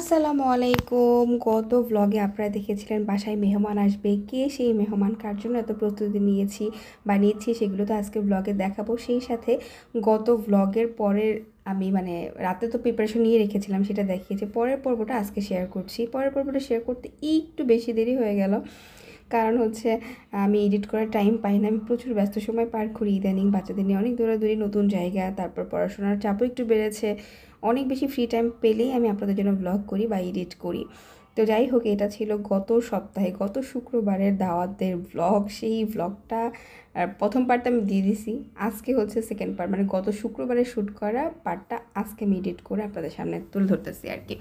আসসালামু আলাইকুম। গত ভ্লগে আপনারা দেখেছিলেন বাসায় মেহমান আসবে, কে সেই মেহমান, কার জন্য এত প্রস্তুতি নিয়েছি বা নিচ্ছি সেগুলো তো আজকে ভ্লগে দেখাবো। সেই সাথে গত ভ্লগের পরের আমি রাতে তো প্রিপারেশন নিয়ে রেখেছিলাম, সেটা দেখিয়েছি। পরের পর্বটা আজকে শেয়ার করছি। পরের পর্বটা শেয়ার করতে একটু বেশি দেরি হয়ে গেল, কারণ হচ্ছে আমি এডিট করার টাইম পাই না। আমি প্রচুর ব্যস্ত সময় পার করি ইদানিং, বাচ্চাদের নিয়ে অনেক দৌড়াদৌড়ি, নতুন জায়গা, তারপর পড়াশোনার চাপও একটু বেড়েছে। অনেক বেশি ফ্রি টাইম পেলেই আমি আপনাদের জন্য ব্লগ করি বা এডিট করি। তো যাই হোক, এটা ছিল গত সপ্তাহে, গত শুক্রবারের দাওয়াতের ব্লগ। সেই ব্লগটা প্রথম পার্টটা আমি দিয়ে দিছি, আজকে হচ্ছে সেকেন্ড পার্ট, গত শুক্রবারে শ্যুট করা পার্টটা আজকে আমি এডিট করে আপনাদের সামনে তুলে ধরতেছি আর কি।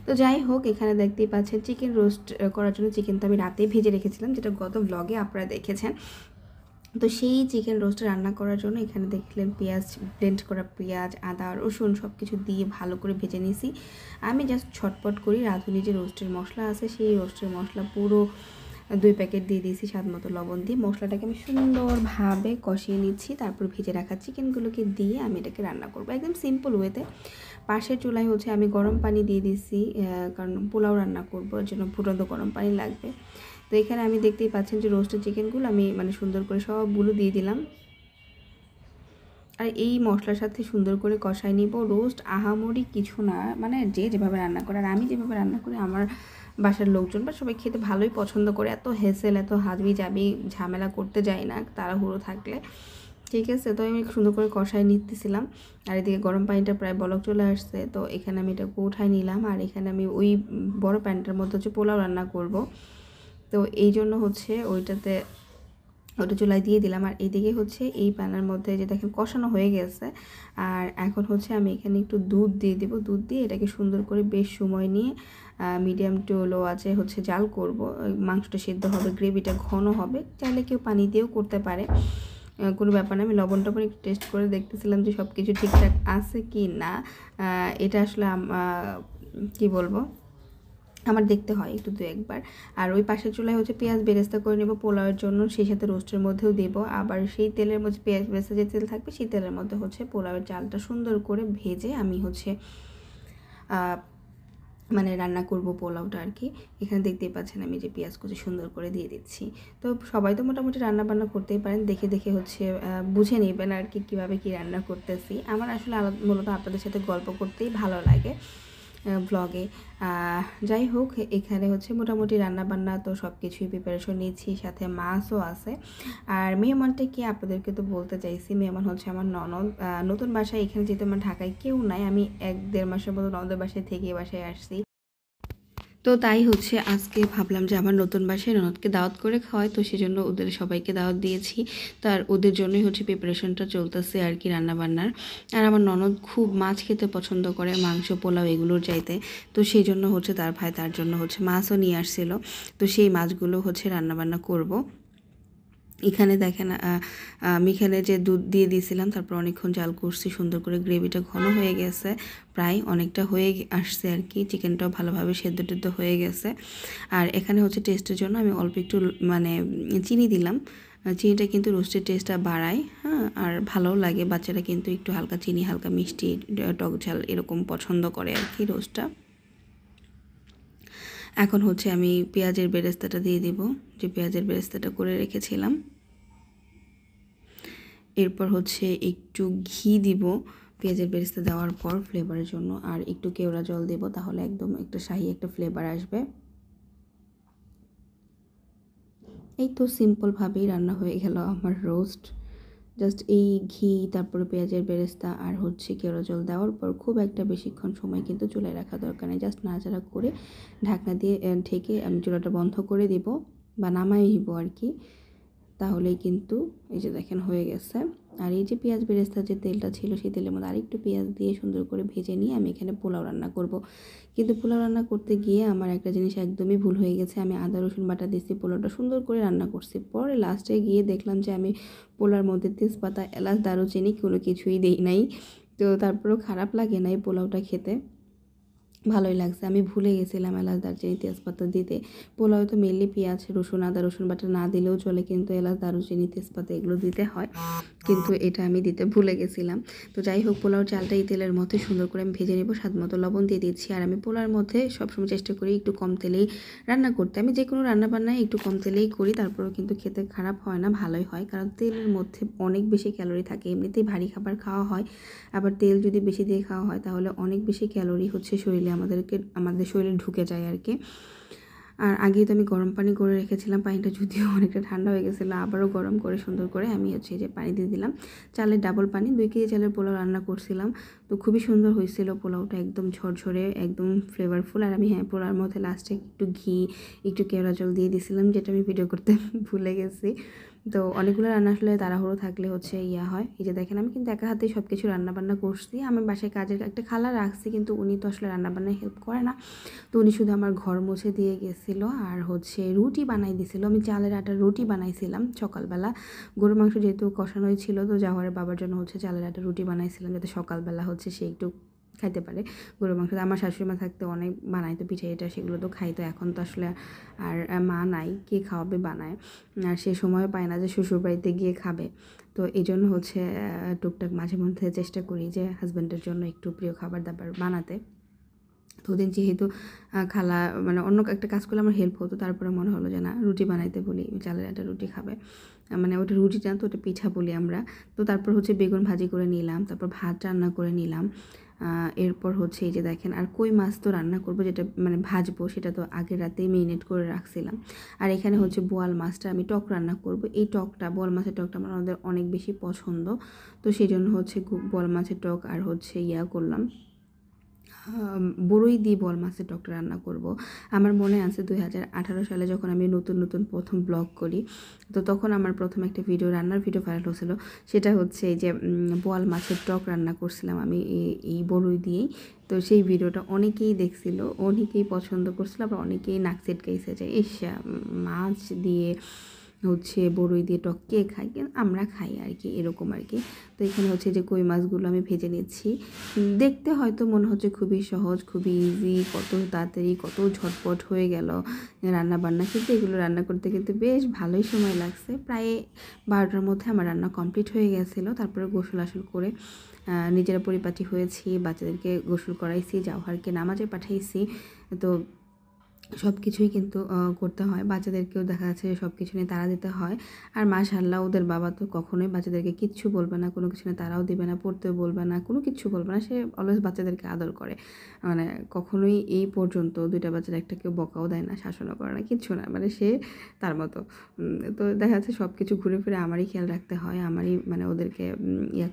তো যাই হোক, এখানে দেখতেই পাচ্ছেন চিকেন রোস্ট করার জন্য চিকেন তো আমি রাতেই ভেজে রেখেছিলাম, যেটা গত ব্লগে আপনারা দেখেছেন। তো সেই চিকেন রোস্ট রান্না করার জন্য এখানে দেখলেন পেঁয়াজ, ব্লেন্ড করা পেঁয়াজ, আদা, রসুন সব কিছু দিয়ে ভালো করে ভেজে নিয়েছি। আমি জাস্ট ছটপট করি, রাঁধুনি যে রোস্টের মশলা আছে সেই রোস্টের মশলা পুরো 2 প্যাকেট দিয়ে দিয়েছি, স্বাদ মতো লবণ দিয়ে মশলাটাকে আমি সুন্দরভাবে কষিয়ে নিচ্ছি। তারপর ভেজে রাখা চিকেনগুলোকে দিয়ে আমি এটাকে রান্না করবো একদম সিম্পল ওয়েতে। পাশের চুলায় হচ্ছে আমি গরম পানি দিয়ে দিচ্ছি, কারণ পোলাও রান্না করবো, এর জন্য ফুটন্ত গরম পানি লাগবে। তো এখানে আমি দেখতেই পাচ্ছেন যে রোস্টেড চিকেনগুলো আমি সুন্দর করে সবগুলো দিয়ে দিলাম, আর এই মশলার সাথে সুন্দর করে কষাই নিব। রোস্ট আহামরি কিছু না, যে যেভাবে রান্না করে, আর আমি যেভাবে রান্না করি আমার বাসার লোকজন বা সবাই খেতে ভালোই পছন্দ করে। এত হেসেল, এত হাজবি জাবি ঝামেলা করতে যাই না তাড়াহুড়ো থাকলে, ঠিক আছে। তো আমি সুন্দর করে কষাই নিতেছিলাম, আর এদিকে গরম পানিটা প্রায় বলক চলে আসছে। তো এখানে আমি এটাকে উঠাই নিলাম, আর এখানে আমি ওই বড় প্যানটার মধ্যে হচ্ছে পোলাও রান্না করব। তো এই জন্য হচ্ছে ওটা চুলায় দিয়ে দিলাম, আর এদিকে হচ্ছে এই প্যানের মধ্যে যে দেখেন কষানো হয়ে গেছে। আর এখন হচ্ছে আমি এখানে একটু দুধ দিয়ে দেবো। দুধ দিয়ে এটাকে সুন্দর করে বেশ সময় নিয়ে মিডিয়াম টু লো আছে হচ্ছে জাল করব। মাংসটা সিদ্ধ হবে, গ্রেভিটা ঘন হবে। চাইলে কেউ পানি দিয়েও করতে পারে, কোনো ব্যাপার না। আমি লবণটা করে একটু টেস্ট করে দেখতেছিলাম যে সব কিছু ঠিকঠাক আছে কি না। এটা আসলে কি বলবো, আমার দেখতে হয় একটু দু একবার। আর ওই পাশের চুলায় হচ্ছে পেঁয়াজ বেরেস্তা করে নেব পোলাওয়ের জন্য, সেই সাথে রোস্টের মধ্যেও দেবো। আবার সেই তেলের মধ্যে পেঁয়াজ বেরেস্তা যে তেল থাকবে সেই তেলের মধ্যে হচ্ছে পোলাওয়ের চালটা সুন্দর করে ভেজে আমি হচ্ছে রান্না করব পোলাওটা আর কি। এখানে দেখতেই পাচ্ছেন আমি যে পেঁয়াজ কুচি সুন্দর করে দিয়ে দিচ্ছি। তো সবাই তো মোটামুটি রান্না বান্না করতেই পারেন, দেখে দেখে হচ্ছে বুঝে নেবেন আর কি কীভাবে কী রান্না করতেছি। আমার আসলে মূলত আপনাদের সাথে গল্প করতেই ভালো লাগে ব্লগে। যাই হোক, এখানে হচ্ছে মোটামুটি রান্নাবান্না তো সব কিছুই প্রিপারেশন নিচ্ছি, সাথে মাছও আছে। আর মেহমানটা কি আপনাদেরকে তো বলতে চাইছি, মেহমান হচ্ছে আমার ননদ। নতুন বাসায় এখানে যেহেতু আমার ঢাকায় কেউ নাই, আমি 1-1.5 মাসের মতো ননদের বাসায় থেকে বাসায় আসছি। তো তাই হচ্ছে আজকে ভাবলাম যে আমার নতুন বাসায় ননদকে দাওয়াত করে খাওয়াই, তো সেজন্য ওদের সবাইকে দাওয়াত দিয়েছি। তার ওদের জন্যই হচ্ছে প্রিপারেশনটা চলতেছে আর কি রান্নাবান্নার। আর আমার ননদ খুব মাছ খেতে পছন্দ করে, মাংস, পোলাও এগুলোর চাইতে। তো সেই জন্য হচ্ছে তার ভাই তার জন্য হচ্ছে মাছও নিয়ে আসছিল। তো সেই মাছগুলো হচ্ছে রান্নাবান্না করব। এখানে দেখেন আমি এখানে যে দুধ দিয়ে দিয়েছিলাম, তারপর অনেকক্ষণ জাল করছি, সুন্দর করে গ্রেভিটা ঘন হয়ে গেছে, প্রায় অনেকটা হয়ে আসছে আর কি। চিকেনটাও ভালোভাবে সেদ্ধ টেদ্ধ হয়ে গেছে। আর এখানে হচ্ছে টেস্টের জন্য আমি অল্প একটু চিনি দিলাম। চিনিটা কিন্তু রোস্টের টেস্টটা বাড়ায়, হ্যাঁ, আর ভালোও লাগে। বাচ্চারা কিন্তু একটু হালকা চিনি, হালকা মিষ্টি, টক ঝাল এরকম পছন্দ করে আর কি রোস্টটা। এখন হচ্ছে আমি পেঁয়াজের বেরেস্তাটা দিয়ে দিব, যে পেঁয়াজের বেরেস্তাটা করে রেখেছিলাম। এরপর হচ্ছে একটু ঘি দিব পেঁয়াজের বেরেস্তা দেওয়ার পর ফ্লেভারের জন্য, আর একটু কেওড়া জল দেব, তাহলে একদম একটা শাহি একটা ফ্লেভার আসবে। এই তো সিম্পলভাবেই রান্না হয়ে গেল আমার রোস্ট। জাস্ট এই ঘি, তারপরে পেঁয়াজের বেরেস্তা আর হচ্ছে কেওড়া জল দেওয়ার পর খুব একটা বেশিক্ষণ সময় কিন্তু চুলায় রাখা দরকার নেই। জাস্ট নাড়াচাড়া করে ঢাকনা দিয়ে ঢেকে আমি চুলাটা বন্ধ করে দিব বা নামাই দিব আর কি। তাহলেই কিন্তু এই যে দেখেন হয়ে গেছে। আর এই যে পেঁয়াজ বেরেস্তার যে তেলটা ছিল সেই তেলের মধ্যে আরেকটু পেঁয়াজ দিয়ে সুন্দর করে ভেজে নিয়ে আমি এখানে পোলাও রান্না করব। কিন্তু পোলাও রান্না করতে গিয়ে আমার একটা জিনিস একদমই ভুল হয়ে গেছে। আমি আদা রসুন বাটা দিয়েছি, পোলাওটা সুন্দর করে রান্না করছি। পরে লাস্টে গিয়ে দেখলাম যে আমি পোলাওর মধ্যে তেজপাতা, এলাচ, দারুচিনি কোনো কিছুই দেই নাই। তো তারপরেও খারাপ লাগে না এই পোলাওটা খেতে। ভালোই লাগছে। আমি ভুলে গেছিলাম এলাচ দারচিনি তেজপাতা দিতে। পোলাও তো মেনলি পেঁয়াজ রসুন আদা রসুন বাটা না দিলেও চলে, কিন্তু এলাচ দারুচিনি তেজপাতা এগুলো দিতে হয়, কিন্তু এটা আমি দিতে ভুলে গেছিলাম। তো যাই হোক, পোলাওর চালটা এই তেলের মধ্যে সুন্দর করে আমি ভেজে নেব। স্বাদ মতো লবণ দিয়ে দিচ্ছি। আর আমি পোলাওর মধ্যে সবসময় চেষ্টা করি একটু কম তেলেই রান্না করতে। আমি যে কোনো রান্নাবান্নায় একটু কম তেলেই করি, তারপরেও কিন্তু খেতে খারাপ হয় না, ভালোই হয়। কারণ তেলের মধ্যে অনেক বেশি ক্যালোরি থাকে, এমনিতেই ভারী খাবার খাওয়া হয়, আবার তেল যদি বেশি দিয়ে খাওয়া হয় তাহলে অনেক বেশি ক্যালোরি হচ্ছে শরীরে আমাদের শরীরে ঢুকে যায় আর কি। আর আগেই তো আমি গরম পানি করে রেখেছিলাম, পানিটা যদিও অনেকটা ঠান্ডা হয়ে গেছিলো, আবারও গরম করে সুন্দর করে আমি হচ্ছে যে পানি দিয়ে দিলাম। চালের ডাবল পানি, 2 কেজি চালের পোলাও রান্না করছিলাম। তো খুবই সুন্দর হয়েছিল পোলাওটা, একদম ঝরঝরে, একদম ফ্লেভারফুল। আর আমি পোলাওর মধ্যে লাস্টে একটু ঘি একটু কেওড়া জল দিয়ে দিয়েছিলাম, যেটা আমি ভিডিও করতে ভুলে গেছি। তো অনেকগুলো রান্না আসলে তাড়াহুড়ো থাকলে হচ্ছে হয়। এই যে দেখেন, আমি কিন্তু একা হাতেই সব কিছু রান্নাবান্না করছি। আমার বাসায় কাজের একটা খালা রাখছি, কিন্তু উনি তো আসলে রান্নাবান্নায় হেল্প করে না। তো উনি শুধু আমার ঘর মুছে দিয়ে গেছিলো আর হচ্ছে রুটি বানাই দিয়েছিলো। আমি চালের আটার রুটি বানাইছিলাম সকালবেলা। গরুর মাংস যেহেতু কষানোই ছিল, তো জাওয়ারের বাবার জন্য হচ্ছে চালের আটার রুটি বানাইছিলাম, যাতে সকালবেলা হচ্ছে সে একটু খাইতে পারে গরুর মাংস। আমার শাশুড়িমা থাকতে অনেক বানাইতো পিঠে এটা সেগুলো তো খাইতো। এখন তো আসলে আর মা নাই, কে খাওয়াবে বানায়, আর সে সময় পায় না যে শ্বশুরবাড়িতে গিয়ে খাবে। তো এই জন্য হচ্ছে টুকটাক মাঝে মধ্যে চেষ্টা করি যে হাজব্যান্ডের জন্য একটু প্রিয় খাবার দাবার বানাতে। তো ওদিন যেহেতু খালা মানে অন্য একটা কাজ করলে আমার হেল্প হতো, তারপরে মনে হলো যে না, রুটি বানাইতে বলি, চালের আটা রুটি খাবে। মানে ওটা রুটি না, তো ওটা পিঠা বলি আমরা। তো তারপর হচ্ছে বেগুন ভাজি করে নিলাম, তারপর ভাত রান্না করে নিলাম। এরপর হচ্ছে এই যে দেখেন, আর কই মাছ তো রান্না করবো, যেটা মানে ভাজবো, সেটা তো আগের রাতেই মেরিনেট করে রাখছিলাম। আর এখানে হচ্ছে বোয়াল মাছটা আমি টক রান্না করব। এই টকটা, বোয়াল মাছের টকটা আমাদের অনেক বেশি পছন্দ। তো সেই জন্য হচ্ছে বোয়াল মাছের টক আর হচ্ছে করলাম, বড়ই দিয়ে বোয়াল মাছের টকটা রান্না করব। আমার মনে আছে 2018 সালে যখন আমি নতুন নতুন প্রথম ব্লগ করি, তো তখন আমার প্রথম একটা রান্নার ভিডিও ভাইরাল হয়েছিল। সেটা হচ্ছে এই যে বোয়াল মাছের টক রান্না করছিলাম আমি এই বড়ই দিয়েই। তো সেই ভিডিওটা অনেকেই দেখছিল, অনেকেই পছন্দ করছিল, আবার অনেকেই নাক ছিটকাইছে যে ইস, মাছ দিয়ে হচ্ছে বড়ই দিয়ে টক কে খাই, কিন্তু আমরা খাই আর কি, এরকম আর কি। তো এখানে হচ্ছে যে কই মাছগুলো আমি ভেজে নিচ্ছি। দেখতে হয়তো মনে হচ্ছে খুবই সহজ, খুবই ইজি, কত তাড়াতাড়ি কত ঝটপট হয়ে গেল রান্না বান্না, কিন্তু এগুলো রান্না করতে কিন্তু বেশ ভালোই সময় লাগছে। প্রায় 12টার মধ্যে আমার রান্না কমপ্লিট হয়ে গেছিলো। তারপরে গোসল আসল করে নিজেরা পরিপাটি হয়েছি, বাচ্চাদেরকে গোসল করাইছি, জাওহারকে নামাজে পাঠাইছি। তো সব কিছুই কিন্তু করতে হয়, বাচ্চাদেরকেও দেখা যাচ্ছে সব কিছু নিয়ে তাড়া দিতে হয়। আর মাশাআল্লাহ ওদের বাবা তো কখনোই বাচ্চাদেরকে কিচ্ছু বলবে না, কোনো কিছু নিয়ে তাড়াও দিবে না, পড়তেও বলবে না, কোনো কিচ্ছু বলবে না। সে অলওয়েজ বাচ্চাদেরকে আদর করে, মানে কখনোই এই পর্যন্ত 2টা বাচ্চার একটা কেউ বকাও দেয় না, শাসনও করে না, কিচ্ছু না, মানে সে তার মতো। তো দেখা যাচ্ছে সব কিছু ঘুরে ফিরে আমারই খেয়াল রাখতে হয়, আমারই মানে ওদেরকে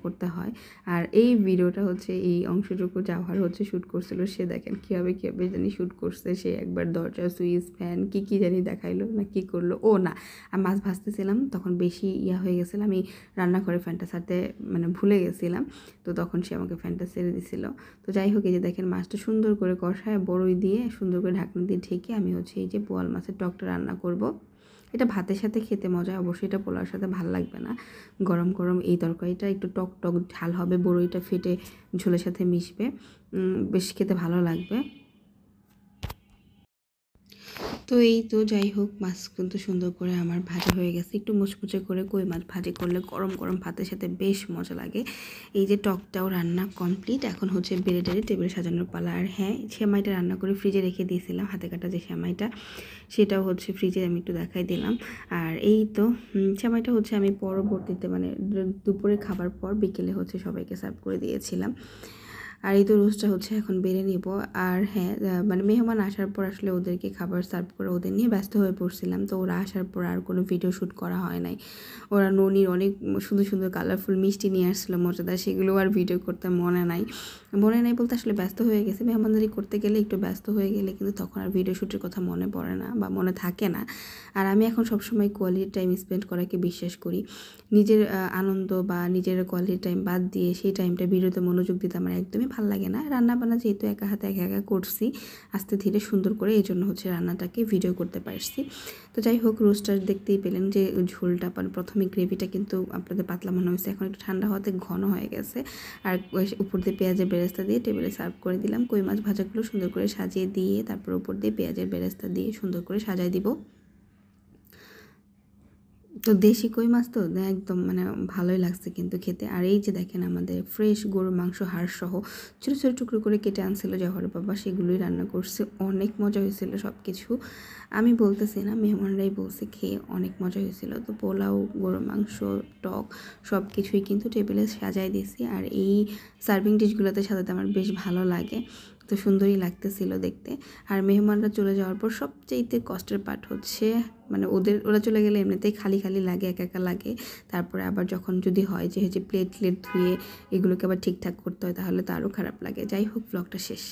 করতে হয়। আর এই ভিডিওটা হচ্ছে এই অংশটুকু জাওহার হচ্ছে শ্যুট করছিল। সে দেখেন কীভাবে জানি শ্যুট করছে, সে একবার দরজা সুইচ ফ্যান কী জানি দেখাইলো না কী করলো। ও না, আমি মাছ ভাজতেছিলাম তখন বেশি হয়ে গেছিলো, আমি রান্নাঘরে ফ্যানটা ছাড়তে মানে ভুলে গেছিলাম। তো তখন সে আমাকে ফ্যানটা ছেড়ে দিছিল। তো যাই হোক, এই যে দেখেন মাছটা সুন্দর করে কষায় বড়ই দিয়ে সুন্দর করে ঢাকনা দিয়ে ঢেকে আমি হচ্ছে এই যে বোয়াল মাছের টকটা রান্না করব। এটা ভাতের সাথে খেতে মজা, অবশ্যই এটা পোলাওর সাথে ভালো লাগবে না। গরম গরম এই তরকারিটা একটু টক টক ঝাল হবে, বড়ইটা ফেটে ঝোলের সাথে মিশবে, বেশ খেতে ভালো লাগবে। তো এই তো যাই হোক, মাছ কিন্তু সুন্দর করে আমার ভাজা হয়ে গেছে। একটু মুচমুচে করে কই মাছ ভাজি করলে গরম গরম ভাতের সাথে বেশ মজা লাগে। এই যে টকটাও রান্না কমপ্লিট, এখন হচ্ছে বেড়ে টেবিল সাজানোর পালা। আর হ্যাঁ, সেমাইটা রান্না করে ফ্রিজে রেখে দিয়েছিলাম, হাতে কাটা যে সেমাইটা, সেটাও হচ্ছে ফ্রিজে আমি একটু দেখাই দিলাম। আর এই তো সেমাইটা হচ্ছে আমি পরবর্তীতে মানে দুপুরে খাবার পর বিকেলে হচ্ছে সবাইকে সার্ভ করে দিয়েছিলাম। আর এই তো রোস্টটা হচ্ছে এখন বেড়ে নিব। আর হ্যাঁ, মানে মেহমান আসার পর আসলে ওদেরকে খাবার সার্ভ করে ওদের নিয়ে ব্যস্ত হয়ে পড়ছিলাম। তো ওরা আসার পর আর কোনো ভিডিও শ্যুট করা হয় নাই। ওরা ননির অনেক সুন্দর সুন্দর কালারফুল মিষ্টি নিয়ে আসছিলো মজাদার, সেগুলো আর ভিডিও করতে মনে নাই বলতে আসলে ব্যস্ত হয়ে গেছে। মেহমানদারি করতে গেলে একটু ব্যস্ত হয়ে গেলে কিন্তু তখন আর ভিডিও শ্যুটের কথা মনে পড়ে না বা মনে থাকে না। আর আমি এখন সবসময় কোয়ালিটি টাইম স্পেন্ড করাকে বিশ্বাস করি। নিজের আনন্দ বা নিজের কোয়ালিটি টাইম বাদ দিয়ে সেই টাইমটা ভিডিওতে মনোযোগ দিতে আমার একদমই ভাল লাগে না। রান্নাবান্না যেহেতু একা হাতে একা একা করছি আস্তে ধীরে সুন্দর করে, এই জন্য হচ্ছে রান্নাটাকে ভিডিও করতে পারছি। তো যাই হোক, রোস্টটা দেখতেই পেলেন যে ঝোলটা প্রথমে গ্রেভিটা কিন্তু আপনাদের পাতলা মনে হয়েছে, এখন একটু ঠান্ডা হওয়াতে ঘন হয়ে গেছে। আর উপর দিয়ে পেঁয়াজের বেরেস্তা দিয়ে টেবিলে সার্ভ করে দিলাম। কই মাছ ভাজাগুলো সুন্দর করে সাজিয়ে দিয়ে তারপর উপর দিয়ে পেঁয়াজের বেরেস্তা দিয়ে সুন্দর করে সাজাই দিব। তো দেশি কই মাছ তো একদম মানে ভালোই লাগছে কিন্তু খেতে। আর এই যে দেখেন আমাদের ফ্রেশ গরুর মাংস হাড়সহ ছোটো ছোটো টুকরো করে কেটে আনছিল জহরের বাবা, সেগুলোই রান্না করছে। অনেক মজা হয়েছিল সব কিছু, আমি বলতেছি না, মেহমানরাই বলছে খেয়ে অনেক মজা হয়েছিল। তো পোলাও, গরুর মাংস, টক সব কিছুই কিন্তু টেবিলে সাজাই দিয়েছি। আর এই সার্ভিং ডিশগুলোতে সাজাতে আমার বেশ ভালো লাগে, তো সুন্দরই লাগতেছিল দেখতে। আর মেহমানরা চলে যাওয়ার পর সবচেয়ে কষ্টের পার্ট হচ্ছে মানে ওরা চলে গেলে এমনিতেই খালি খালি লাগে, একা একা লাগে। তারপরে আবার যখন যদি হয় যে প্লেট ধুয়ে এগুলোকে আবার ঠিকঠাক করতে হয়, তাহলে তো আরও খারাপ লাগে। যাই হোক, ব্লগটা শেষ।